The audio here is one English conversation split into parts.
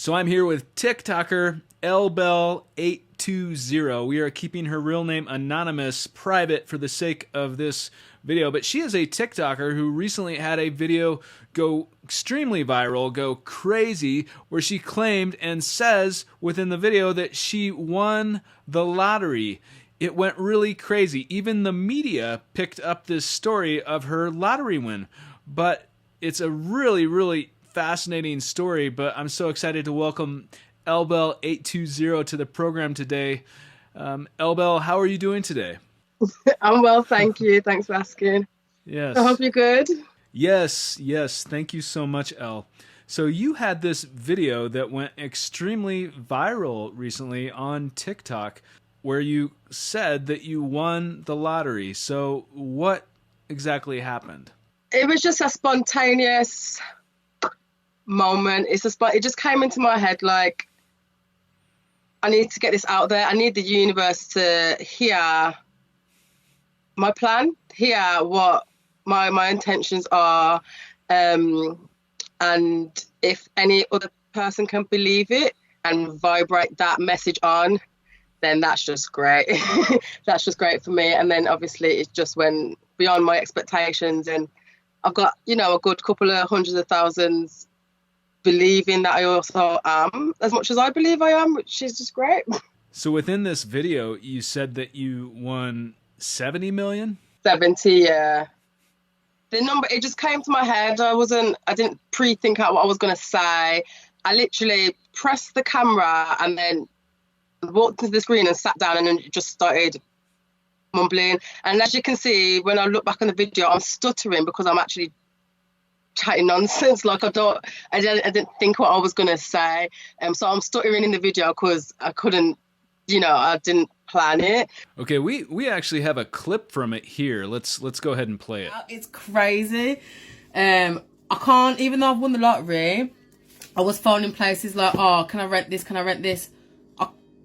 So I'm here with TikToker LBell820. We are keeping her real name anonymous, private for the sake of this video, but she is a TikToker who recently had a video go extremely viral, go crazy, where she claimed and says within the video that she won the lottery. It went really crazy. Even the media picked up this story of her lottery win. But it's a really, really fascinating story. But I'm so excited to welcome LBell820 to the program today. LBell, how are you doing today? I'm well, thank you. Thanks for asking. Yes. I hope you're good. Yes. Thank you so much, Elle. So you had this video that went extremely viral recently on TikTok where you said that you won the lottery. So what exactly happened? It was just a spontaneous moment. It just came into my head like, I need to get this out there. I need the universe to hear my plan, hear what my intentions are, and if any other person can believe it and vibrate that message on, then that's just great. That's just great for me. And then obviously it just went beyond my expectations, and I've got, a good couple of hundreds of thousands believing that I also am as much as I believe I am, which is just great. So within this video, you said that you won 70 million? 70, yeah. The number, it just came to my head. I didn't pre-think out what I was going to say. I literally pressed the camera and then walked to the screen and sat down and then just started mumbling. And as you can see, when I look back on the video, I'm stuttering because I'm actually chatting nonsense. Like I didn't think what I was going to say. So I'm stuttering in the video because I couldn't, I didn't plan it. Okay, we actually have a clip from it here. Let's go ahead and play it. It's crazy. I can't, even though I've won the lottery, I was phoning places like, oh, can I rent this? Can I rent this?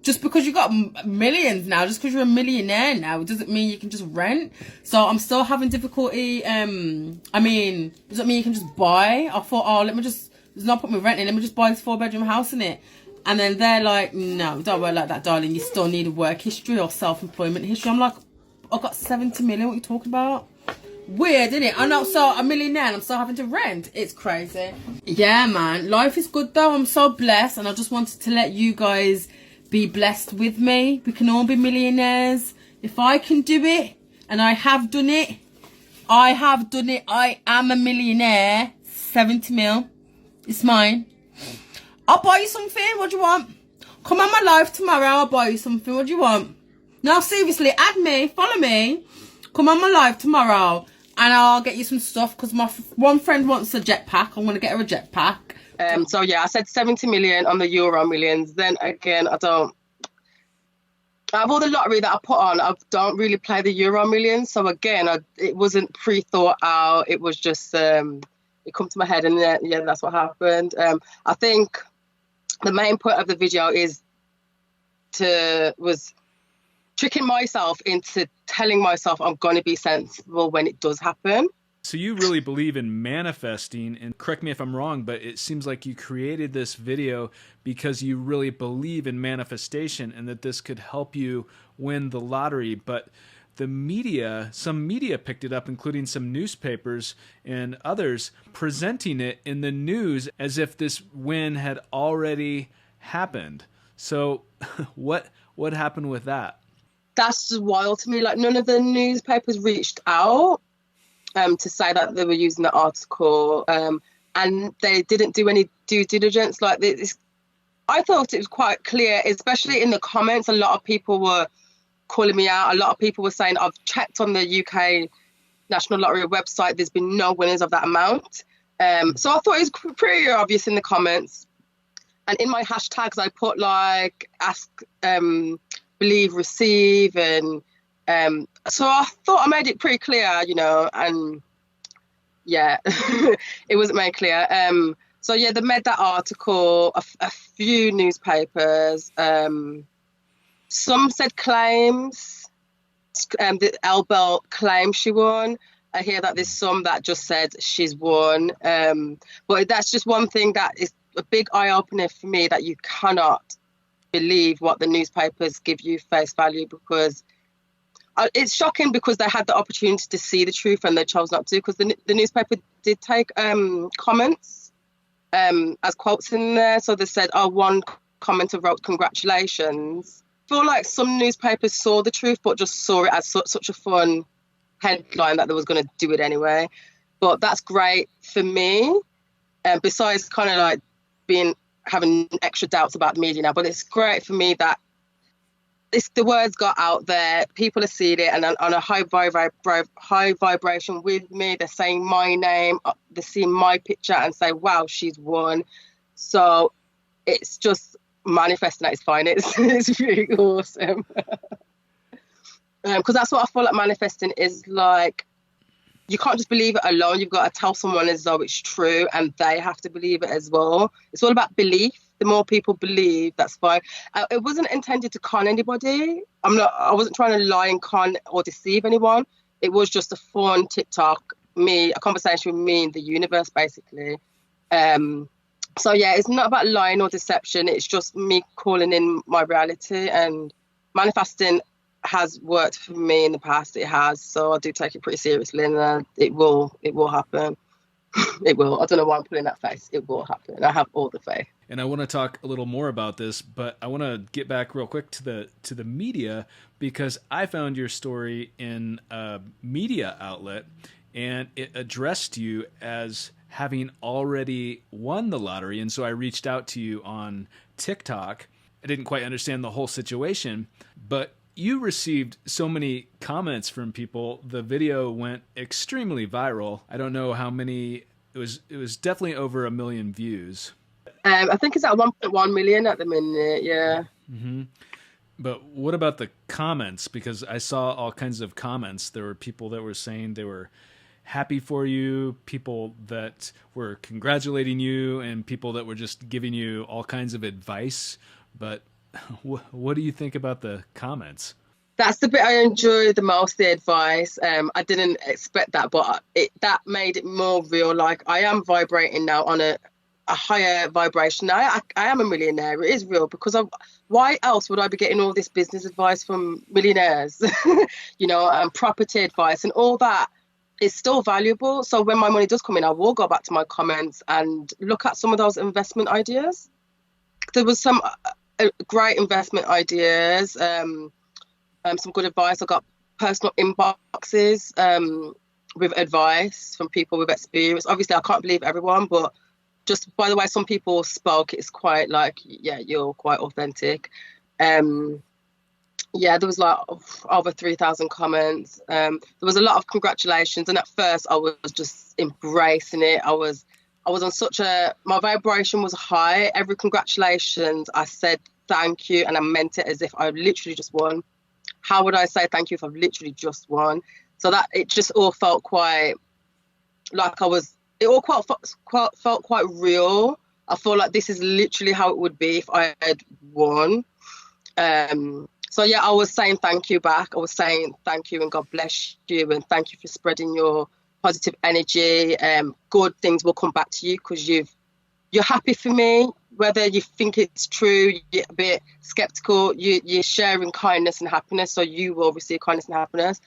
Just because you got millions now, just because you're a millionaire now, it doesn't mean you can just rent. So I'm still having difficulty. Doesn't mean you can just buy. I thought, there's no point me renting. Let me just buy this 4-bedroom house in it. And then they're like, no, don't work like that, darling. You still need a work history or self-employment history. I'm like, I've got 70 million. What are you talking about? Weird, isn't it? I'm not so a millionaire and I'm still having to rent. It's crazy. Yeah, man. Life is good though. I'm so blessed. And I just wanted to let you guys be blessed with me. We can all be millionaires. If I can do it, and I have done it, I am a millionaire. 70 mil. It's mine. I'll buy you something. What do you want? Come on my live tomorrow. I'll buy you something. What do you want? No, seriously, add me. Follow me. Come on my live tomorrow. And I'll get you some stuff. Because my one friend wants a jetpack. I'm going to get her a jetpack. So yeah, I said 70 million on the Euro Millions. Then again, out of all the lottery that I put on, I don't really play the Euro Millions. So again, it wasn't pre-thought out. It was just, it come to my head and yeah, that's what happened. I think the main point of the video was tricking myself into telling myself I'm going to be sensible when it does happen. So you really believe in manifesting, and correct me if I'm wrong, but it seems like you created this video because you really believe in manifestation and that this could help you win the lottery. But some media picked it up, including some newspapers and others, presenting it in the news as if this win had already happened. So what happened with that? That's just wild to me. Like, none of the newspapers reached out to say that they were using the article, and they didn't do any due diligence. Like this, I thought it was quite clear, especially in the comments. A lot of people were calling me out. A lot of people were saying, I've checked on the UK National Lottery website, there's been no winners of that amount. So I thought it was pretty obvious in the comments. And in my hashtags, I put like ask, believe, receive, and so I thought I made it pretty clear, and yeah, it wasn't made clear. So yeah, they made that article, a few newspapers, some said claims, the LBell claims she won. I hear that there's some that just said she's won. But that's just one thing that is a big eye opener for me that you cannot believe what the newspapers give you face value, because it's shocking because they had the opportunity to see the truth and they chose not to, because the newspaper did take comments as quotes in there. So they said, oh, one commenter wrote congratulations. I feel like some newspapers saw the truth but just saw it as such a fun headline that they was going to do it anyway. But that's great for me, besides kind of like having extra doubts about the media now. But it's great for me that the words got out there, people are seeing it, and on a high vibration with me. They're saying my name, they're seeing my picture and say, wow, she's won. So it's just manifesting at its finest. It's really awesome. Because that's what I feel like manifesting is like. You can't just believe it alone. You've got to tell someone as though it's true, and they have to believe it as well. It's all about belief. The more people believe, that's fine. It wasn't intended to con anybody. I wasn't trying to lie and con or deceive anyone. It was just a fun TikTok, a conversation with me and the universe, basically. So yeah, it's not about lying or deception. It's just me calling in my reality, and manifesting has worked for me in the past. It has, so I do take it pretty seriously, and it will happen. It will. I don't know why I'm putting that face. It will happen. I have all the faith. And I want to talk a little more about this, but I want to get back real quick to the media, because I found your story in a media outlet, and it addressed you as having already won the lottery. And so I reached out to you on TikTok. I didn't quite understand the whole situation, but you received so many comments from people. The video went extremely viral. I don't know how many. It was definitely over 1 million views. I think it's at 1.1 million at the minute. Yeah. Mm-hmm. But what about the comments? Because I saw all kinds of comments. There were people that were saying they were happy for you, people that were congratulating you, and people that were just giving you all kinds of advice. But what do you think about the comments? That's the bit I enjoy the most, the advice. I didn't expect that, but that made it more real. Like, I am vibrating now on a higher vibration. Now I am a millionaire. It is real, because why else would I be getting all this business advice from millionaires? And property advice and all that is still valuable. So when my money does come in, I will go back to my comments and look at some of those investment ideas. There was some great investment ideas, some good advice. I got personal inboxes with advice from people with experience. Obviously, I can't believe everyone, but just by the way some people spoke, it's quite like, yeah, you're quite authentic. There was like over 3,000 comments. There was a lot of congratulations, and at first I was just embracing it. I was on my vibration was high. Every congratulations, I said thank you, and I meant it as if I literally just won. How would I say thank you if I've literally just won? So that it just all felt quite like felt quite real. I feel like this is literally how it would be if I had won. So yeah, I was saying thank you back. I was saying thank you and God bless you, and thank you for spreading your positive energy. Good things will come back to you because you're happy for me. Whether you think it's true, you're a bit skeptical, you're sharing kindness and happiness, so you will receive kindness and happiness.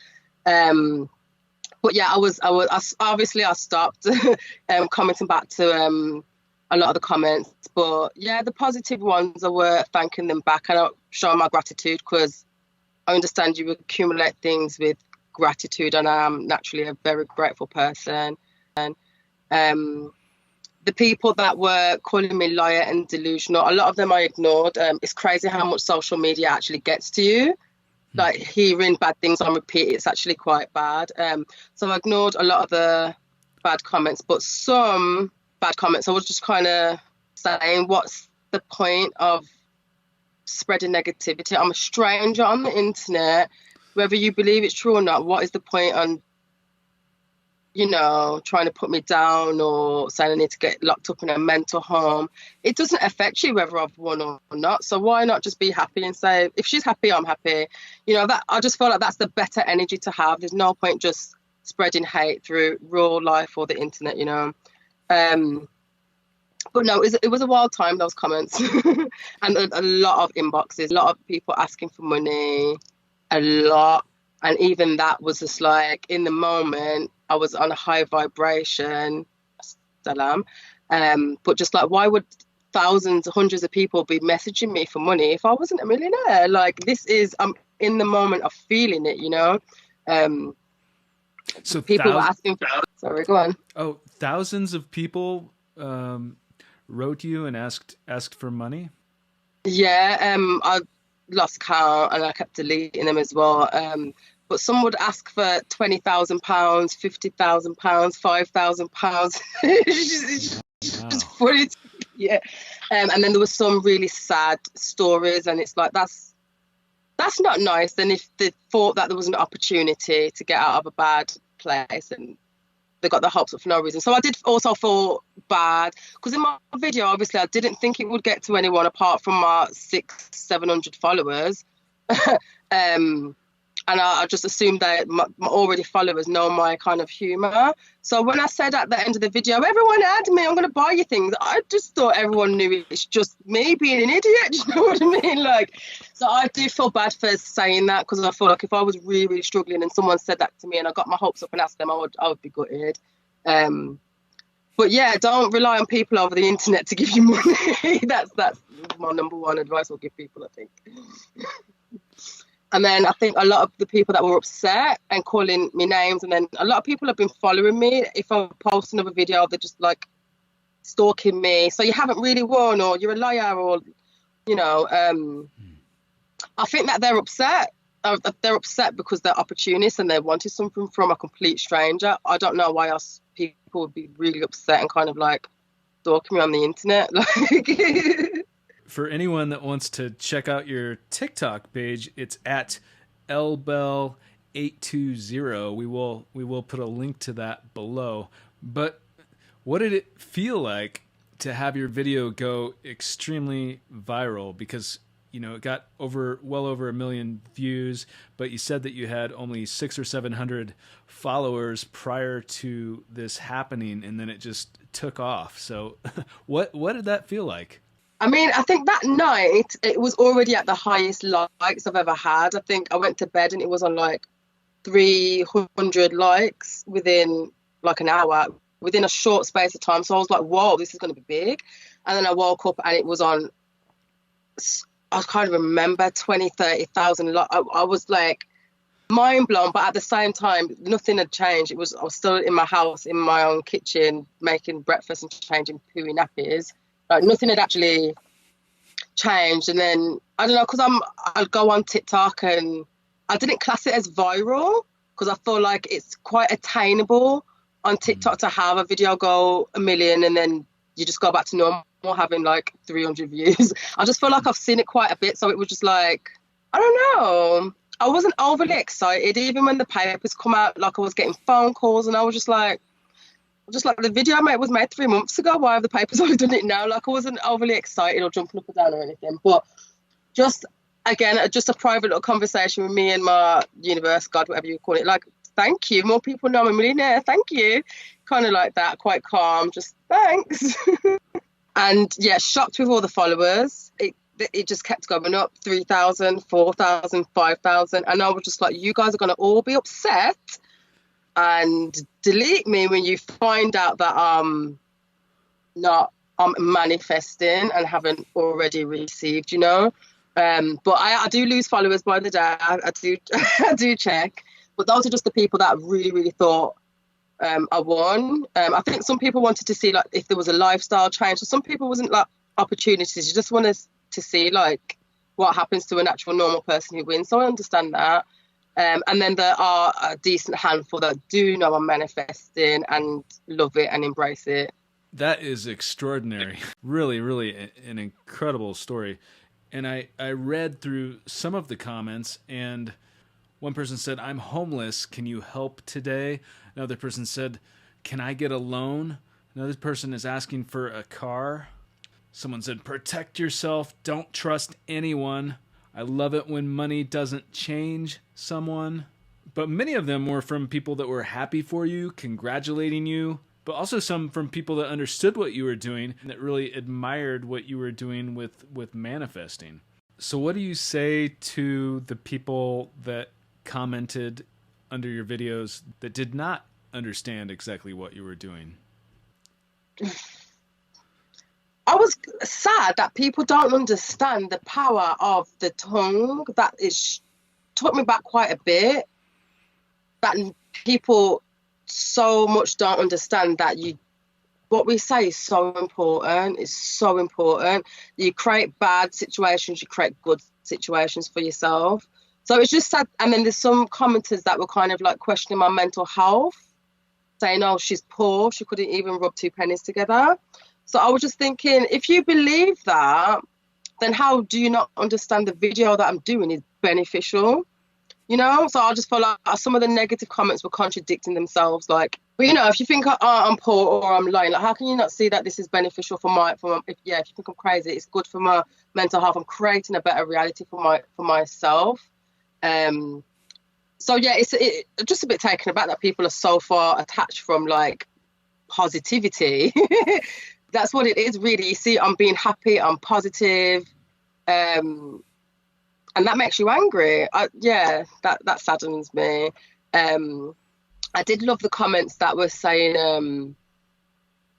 But yeah, I stopped commenting back to a lot of the comments. But yeah, the positive ones, I were thanking them back and showing my gratitude, because I understand you accumulate things with gratitude, and I'm naturally a very grateful person. And the people that were calling me liar and delusional, a lot of them I ignored. It's crazy how much social media actually gets to you. Like, hearing bad things on repeat, it's actually quite bad. So I ignored a lot of the bad comments, but some bad comments I was just kind of saying, what's the point of spreading negativity? I'm a stranger on the internet. Whether you believe it's true or not, what is the point on trying to put me down or saying I need to get locked up in a mental home? It doesn't affect you whether I've won or not. So why not just be happy and say, if she's happy, I'm happy. That I just feel like that's the better energy to have. There's no point just spreading hate through real life or the internet, But no, it was a wild time, those comments. And a lot of inboxes, a lot of people asking for money, a lot. And even that was just like, in the moment, I was on a high vibration, salam. But just like, why would thousands, hundreds of people be messaging me for money if I wasn't a millionaire? Like, this is, I'm in the moment of feeling it, you know? So people were asking for, sorry, go on. Oh, thousands of people wrote you and asked for money? Yeah, I lost count and I kept deleting them as well. But some would ask for £20,000, £50,000, £5,000. It's just funny. Yeah. And then there was some really sad stories, and it's like, that's not nice. Then if they thought that there was an opportunity to get out of a bad place, and they got their hopes up for no reason. So I did also feel bad, because in my video, obviously, I didn't think it would get to anyone apart from my 600-700 followers. And I just assumed that my already followers know my kind of humour. So when I said at the end of the video, everyone add me, I'm going to buy you things, I just thought everyone knew it's just me being an idiot. Do you know what I mean? Like, so I do feel bad for saying that, because I feel like if I was really, really struggling and someone said that to me and I got my hopes up and asked them, I would be gutted. But yeah, don't rely on people over the internet to give you money. That's my number one advice I'll give people, I think. And then I think a lot of the people that were upset and calling me names, and then a lot of people have been following me. If I post another video, they're just like stalking me. So you haven't really won, or you're a liar, or, you know, I think that they're upset. They're upset because they're opportunists and they wanted something from a complete stranger. I don't know why else people would be really upset and kind of like stalking me on the internet. Like, for anyone that wants to check out your TikTok page, it's at lbell820. We will put a link to that below. But what did it feel like to have your video go extremely viral? Because, you know, it got well over 1 million views, but you said that you had only 600 or 700 followers prior to this happening, and then it just took off. So what did that feel like? I mean, I think that night it was already at the highest likes I've ever had. I think I went to bed and it was on like 300 likes within like an hour, within a short space of time. So I was like, whoa, this is going to be big. And then I woke up and it was on, I can't remember, 20, 30,000. I was like mind blown, but at the same time, nothing had changed. I was still in my house, in my own kitchen, making breakfast and changing pooey nappies. Like, nothing had actually changed. And then, I don't know, because I'd go on TikTok and I didn't class it as viral, because I feel like it's quite attainable on TikTok to have a video go 1 million and then you just go back to normal, having like 300 views. I just feel like I've seen it quite a bit. So it was just like, I don't know. I wasn't overly excited, even when the papers come out. Like, I was getting phone calls and I was just like the video was made 3 months ago. Why have the papers only done it now? Like, I wasn't overly excited or jumping up and down or anything. But just, again, just a private little conversation with me and my universe, God, whatever you call it. Like, thank you. More people know I'm a millionaire. Thank you. Kind of like that, quite calm. Just thanks. And yeah, shocked with all the followers. It just kept going up, 3,000, 4,000, 5,000. And I was just like, you guys are going to all be upset and delete me when you find out that I'm manifesting and haven't already received, you know. But I do lose followers by the day. I do I do check. But those are just the people that really, really thought I won. I think some people wanted to see like if there was a lifestyle change. So some people wasn't like opportunities. You just want to see like what happens to an actual normal person who wins. So I understand that. And then there are a decent handful that do know I'm manifesting and love it and embrace it. That is extraordinary. Really, really an incredible story. And I read through some of the comments, and one person said, I'm homeless. Can you help today? Another person said, can I get a loan? Another person is asking for a car. Someone said, protect yourself. Don't trust anyone. I love it when money doesn't change someone. But many of them were from people that were happy for you, congratulating you, but also some from people that understood what you were doing and that really admired what you were doing with manifesting. So what do you say to the people that commented under your videos that did not understand exactly what you were doing? I was sad that people don't understand the power of the tongue. That is took me back quite a bit. That people so much don't understand that what we say is so important. It's so important. You create bad situations, you create good situations for yourself. So it's just sad. And then there's some commenters that were kind of like questioning my mental health, saying, oh, she's poor, she couldn't even rub two pennies together. So I was just thinking, if you believe that, then how do you not understand the video that I'm doing is beneficial? You know, so I just felt like some of the negative comments were contradicting themselves. Like, but you know, if you think I'm poor or I'm lying, like, how can you not see that this is beneficial for my if you think I'm crazy, it's good for my mental health. I'm creating a better reality for myself. So yeah, it's just a bit taken aback that people are so far attached from like positivity. That's what it is, really. You see, I'm being happy, I'm positive. And that makes you angry. That saddens me. I did love the comments that were saying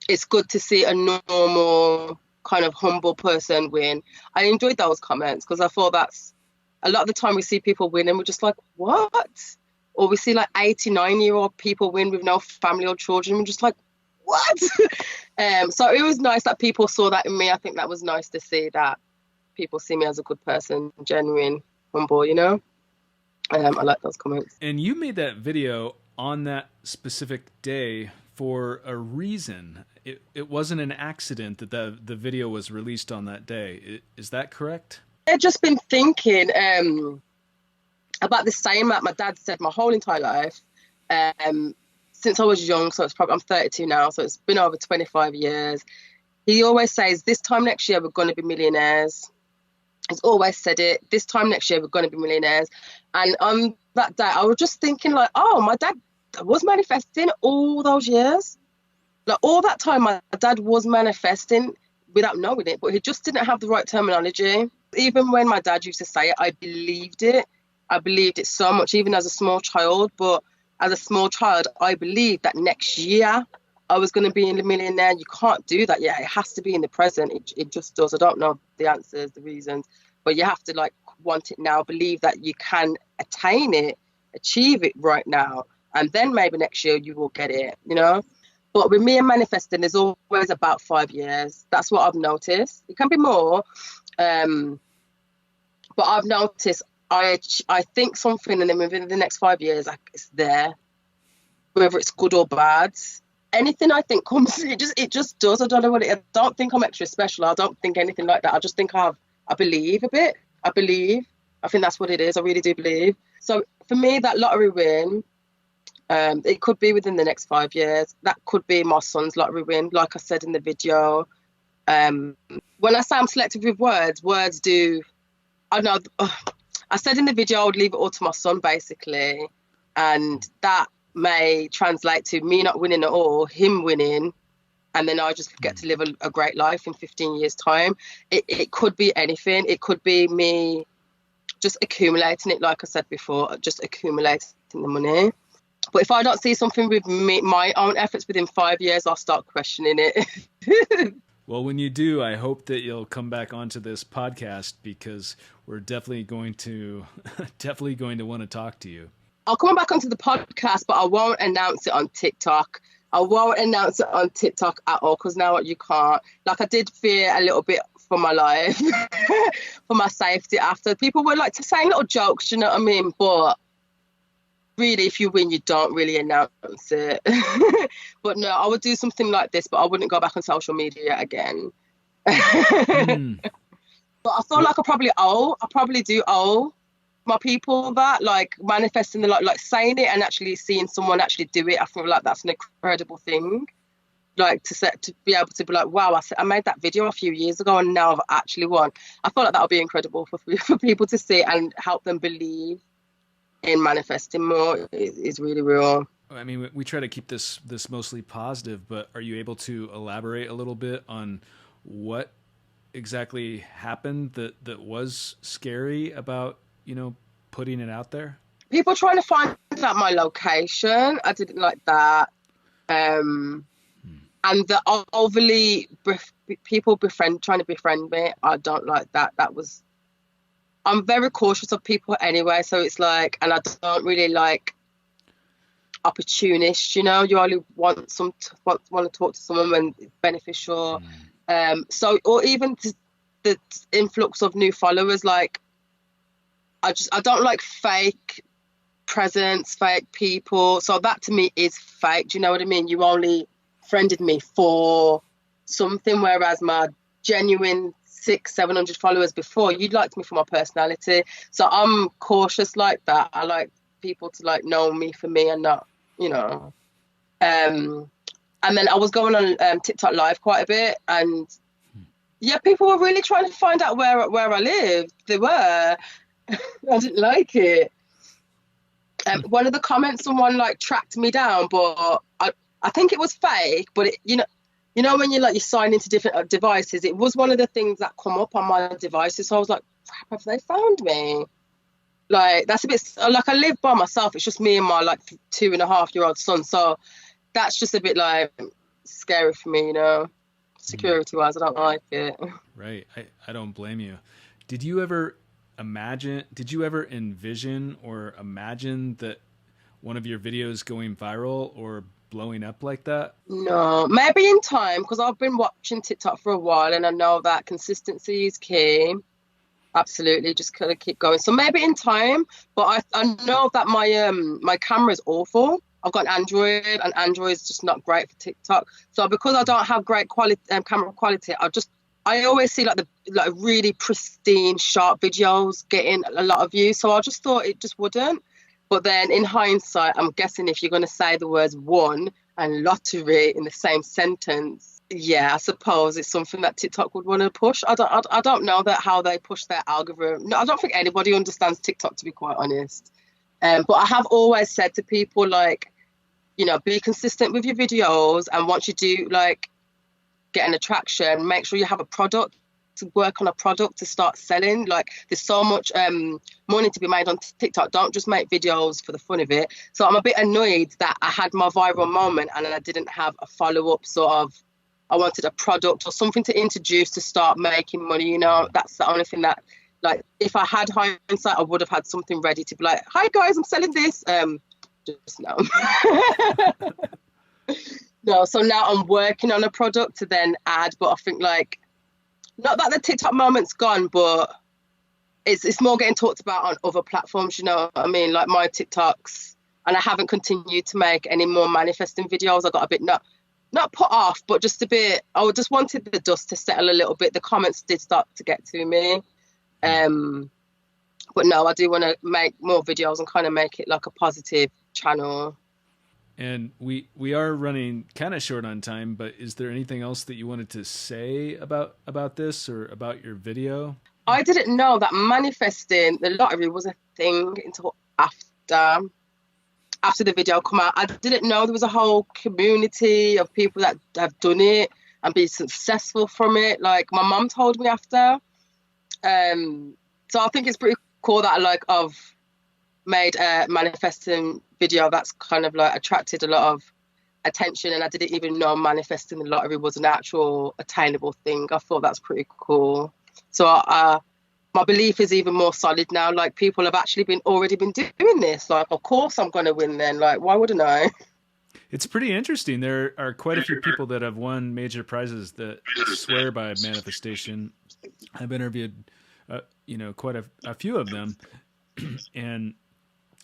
it's good to see a normal, kind of humble person win. I enjoyed those comments because I thought that's a lot of the time we see people win and we're just like, what? Or we see like 89-year-old people win with no family or children. We're just like, what? So it was nice that people saw that in me. I think that was nice to see that people see me as a good person, genuine, humble, you know? I like those comments. And you made that video on that specific day for a reason. It wasn't an accident that the video was released on that day. Is that correct? I've just been thinking about the same that my dad said my whole entire life. Since I was young, so I'm 32 now, so it's been over 25 years. He always says, this time next year, we're going to be millionaires. He's always said it. This time next year, we're going to be millionaires. And on that day, I was just thinking like, oh, my dad was manifesting all those years. Like all that time, my dad was manifesting without knowing it, but he just didn't have the right terminology. Even when my dad used to say it, I believed it. I believed it so much, even as a small child. But as a small child, I believed that next year I was going to be a millionaire. You can't do that yet. It has to be in the present. It just does. I don't know the answers, the reasons, but you have to like want it now, believe that you can attain it, achieve it right now. And then maybe next year you will get it, you know? But with me and manifesting, there's always about 5 years. That's what I've noticed. It can be more. But I've noticed I think something and then within the next 5 years, like, it's there. Whether it's good or bad. Anything I think comes, it just does. I don't know what it is. I don't think I'm extra special. I don't think anything like that. I just think I believe a bit. I believe. I think that's what it is. I really do believe. So for me, that lottery win, it could be within the next 5 years. That could be my son's lottery win, like I said in the video. When I say I'm selective with words do. I know. I said in the video I would leave it all to my son, basically, and that may translate to me not winning at all, him winning, and then I just get to live a great life in 15 years' time. It could be anything. It could be me just accumulating it, like I said before, just accumulating the money. But if I don't see something with my own efforts within 5 years, I'll start questioning it. Well, when you do, I hope that you'll come back onto this podcast because we're definitely going to want to talk to you. I'll come back onto the podcast, but I won't announce it on TikTok. I won't announce it on TikTok at all because now you can't. Like, I did fear a little bit for my life, for my safety after. People were like saying little jokes, you know what I mean? But really, if you win, you don't really announce it. But no, I would do something like this, but I wouldn't go back on social media again. But I feel like I probably do owe my people that, like, manifesting the like saying it and actually seeing someone actually do it. I feel like that's an incredible thing. Like to be able to be like, wow, I made that video a few years ago and now I've actually won. I feel like that would be incredible for people to see and help them believe in manifesting more. Is really real. I mean, we try to keep this mostly positive, but are you able to elaborate a little bit on what exactly happened that was scary about, you know, putting it out there? People trying to find out my location. I didn't like that. And the overly people trying to befriend me. I don't like that. I'm very cautious of people anyway. So it's like, and I don't really like opportunists. You know, you only want want to talk to someone when it's beneficial. So, or even the influx of new followers. Like, I don't like fake presence, fake people. So that to me is fake. Do you know what I mean? You only friended me for something, whereas my genuine 600-700 followers before, you'd liked me for my personality. So I'm cautious like that. I like people to like know me for me and not, you know. And then I was going on TikTok live quite a bit, and yeah, people were really trying to find out where I lived. They were. I didn't like it. One of the comments, someone like tracked me down, but I think it was fake. But it, you know when you sign into different devices, it was one of the things that come up on my devices. So I was like, crap, have they found me? Like, that's a bit like, I live by myself. It's just me and my like 2.5-year-old son. So that's just a bit like scary for me, you know. Security wise, I don't like it. Right. I don't blame you. Did you ever envision or imagine that one of your videos going viral or blowing up like that? No, maybe in time, because I've been watching TikTok for a while and I know that consistency is key. Absolutely, just kind of keep going. So maybe in time, but I know that my camera is awful. I've got an Android, and Android is just not great for TikTok. So because I don't have great quality camera quality, I always see like really pristine, sharp videos getting a lot of views. So I just thought it just wouldn't. But then in hindsight, I'm guessing if you're going to say the words "won" and "lottery" in the same sentence, yeah, I suppose it's something that TikTok would want to push. I don't know how they push their algorithm. No, I don't think anybody understands TikTok, to be quite honest. But I have always said to people, like, you know, be consistent with your videos, and once you do like get an attraction, make sure you have a product to work on, a product to start selling. Like, there's so much money to be made on TikTok. Don't just make videos for the fun of it. So I'm a bit annoyed that I had my viral moment and I didn't have a follow-up sort of, I wanted a product or something to introduce to start making money, you know. That's the only thing that, like, if I had hindsight, I would have had something ready to be like, hi guys, I'm selling this. Just no. No, so now I'm working on a product to then add, but I think, like, not that the TikTok moment's gone, but it's more getting talked about on other platforms, you know what I mean? Like my TikToks, and I haven't continued to make any more manifesting videos. I got a bit not put off, but just a bit, I just wanted the dust to settle a little bit. The comments did start to get to me. But no, I do want to make more videos and kind of make it like a positive channel. And we are running kind of short on time, but is there anything else that you wanted to say about this or about your video? I didn't know that manifesting the lottery was a thing until after the video come out. I didn't know there was a whole community of people that have done it and been successful from it. Like, my mum told me after. So I think it's pretty cool that I've made a manifesting video that's kind of like attracted a lot of attention, and I didn't even know manifesting the lottery was an actual attainable thing. I thought that's pretty cool. So my belief is even more solid now. Like, people have actually already been doing this. Like, of course I'm going to win then. Like, why wouldn't I? It's pretty interesting. There are quite a few people that have won major prizes that swear by manifestation. I've interviewed, quite a few of them, and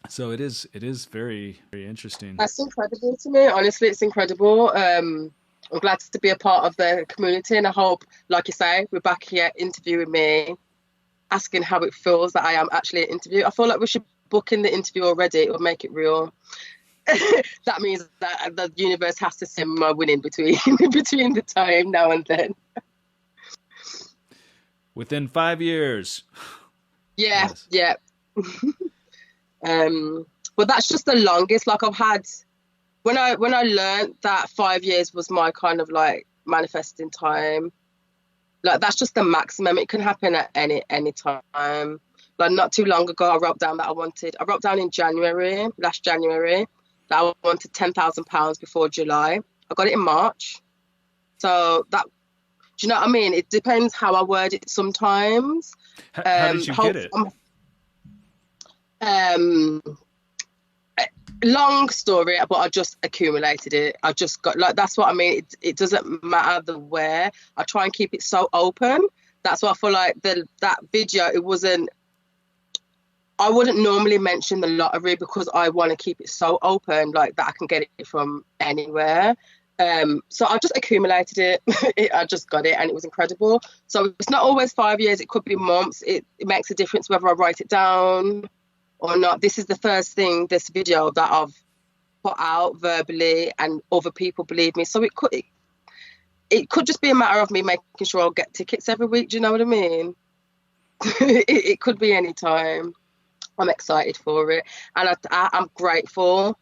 so it is very, very interesting. That's incredible to me. Honestly, it's incredible. I'm glad to be a part of the community, and I hope, like you say, we're back here interviewing me, asking how it feels that I am actually an interview. I feel like we should book in the interview already. It would make it real. That means that the universe has to send my winning between the time now and then. Within 5 years. Yeah, yes. Yeah. But that's just the longest. Like, I've had when I learned that 5 years was my kind of like manifesting time, like that's just the maximum. It can happen at any time. Like not too long ago, I wrote down in January, last January, that I wanted £10,000 before July. I got it in March. So that, do you know what I mean? It depends how I word it sometimes. How did you get it? Long story, but I just accumulated it. I just got, like, that's what I mean. It doesn't matter the where. I try and keep it so open. That's why I feel like that video, I wouldn't normally mention the lottery because I want to keep it so open, like that I can get it from anywhere. So I just accumulated it. I just got it and it was incredible. So it's not always 5 years. It could be months. It makes a difference whether I write it down or not. This is the first thing, this video, that I've put out verbally and other people believe me. So it could just be a matter of me making sure I'll get tickets every week. Do you know what I mean? it could be any time. I'm excited for it. And I'm grateful.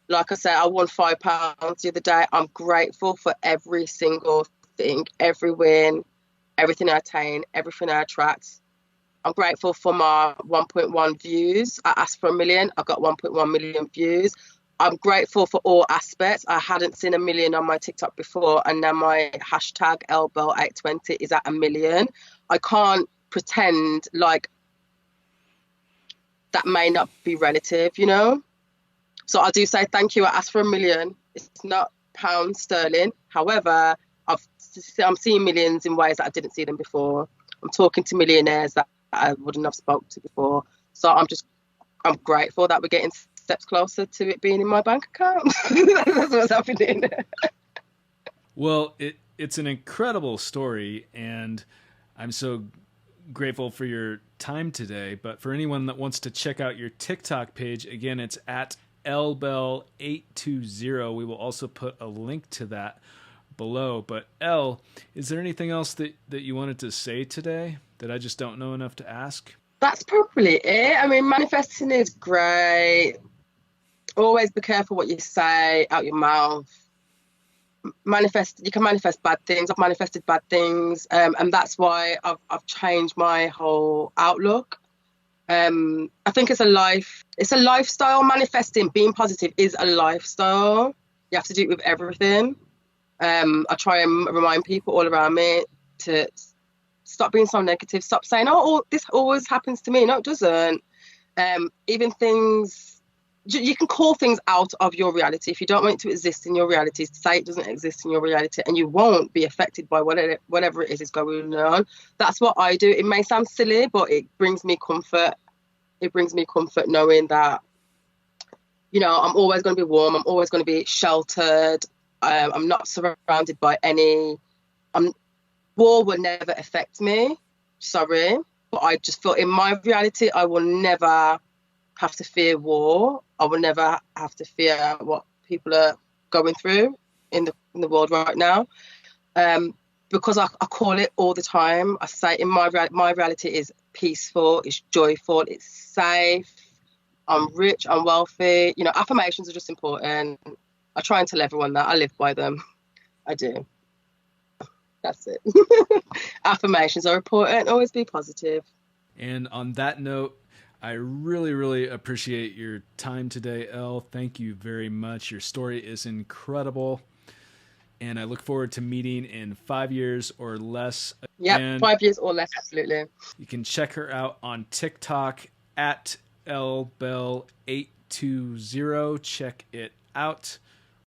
Like I said, I won £5 the other day. I'm grateful for every single thing, every win, everything I attain, everything I attract. I'm grateful for my 1.1 views. I asked for 1 million. I got 1.1 million views. I'm grateful for all aspects. I hadn't seen 1 million on my TikTok before, and now my hashtag LBell820 is at 1 million. I can't pretend like that may not be relative, you know? So I do say thank you. I asked for 1 million. It's not pounds sterling. However, I'm seeing millions in ways that I didn't see them before. I'm talking to millionaires that I wouldn't have spoke to before. So I'm grateful that we're getting steps closer to it being in my bank account. That's what's happening. Well, it's an incredible story, and I'm so grateful for your time today. But for anyone that wants to check out your TikTok page, again, it's at LBell820. We will also put a link to that below. But Elle, is there anything else that you wanted to say today that I just don't know enough to ask? That's probably it. I mean, manifesting is great. Always be careful what you say out your mouth. You can manifest bad things. I've manifested bad things, and that's why I've changed my whole outlook. I think it's a lifestyle. Manifesting, being positive is a lifestyle. You have to do it with everything. I try and remind people all around me to stop being so negative. Stop saying, oh, this always happens to me. No, it doesn't. Even things, you can call things out of your reality. If you don't want it to exist in your reality, say it doesn't exist in your reality, and you won't be affected by whatever it is going on. That's what I do. It may sound silly, but it brings me comfort. It brings me comfort knowing that, you know, I'm always going to be warm. I'm always going to be sheltered. I'm not surrounded by war will never affect me. Sorry. But I just feel in my reality, I will never have to fear war. I will never have to fear what people are going through in the world right now. Because I call it all the time. I say in my reality is peaceful, it's joyful, it's safe. I'm rich, I'm wealthy. You know, affirmations are just important. I try and tell everyone that. I live by them. I do. That's it. Affirmations are important. Always be positive. And on that note, I really, really appreciate your time today, Elle. Thank you very much. Your story is incredible. And I look forward to meeting in 5 years or less. Yeah, 5 years or less, absolutely. You can check her out on TikTok at LBell820. Check it out.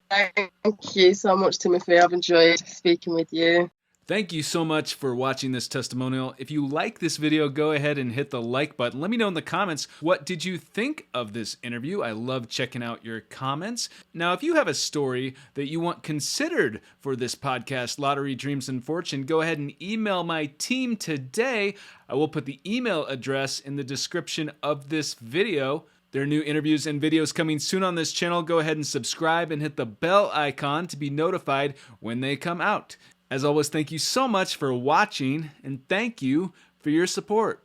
Thank you so much, Timothy. I've enjoyed speaking with you. Thank you so much for watching this testimonial. If you like this video, go ahead and hit the like button. Let me know in the comments, what did you think of this interview? I love checking out your comments. Now, if you have a story that you want considered for this podcast, Lottery, Dreams, and Fortune, go ahead and email my team today. I will put the email address in the description of this video. There are new interviews and videos coming soon on this channel. Go ahead and subscribe and hit the bell icon to be notified when they come out. As always, thank you so much for watching, and thank you for your support.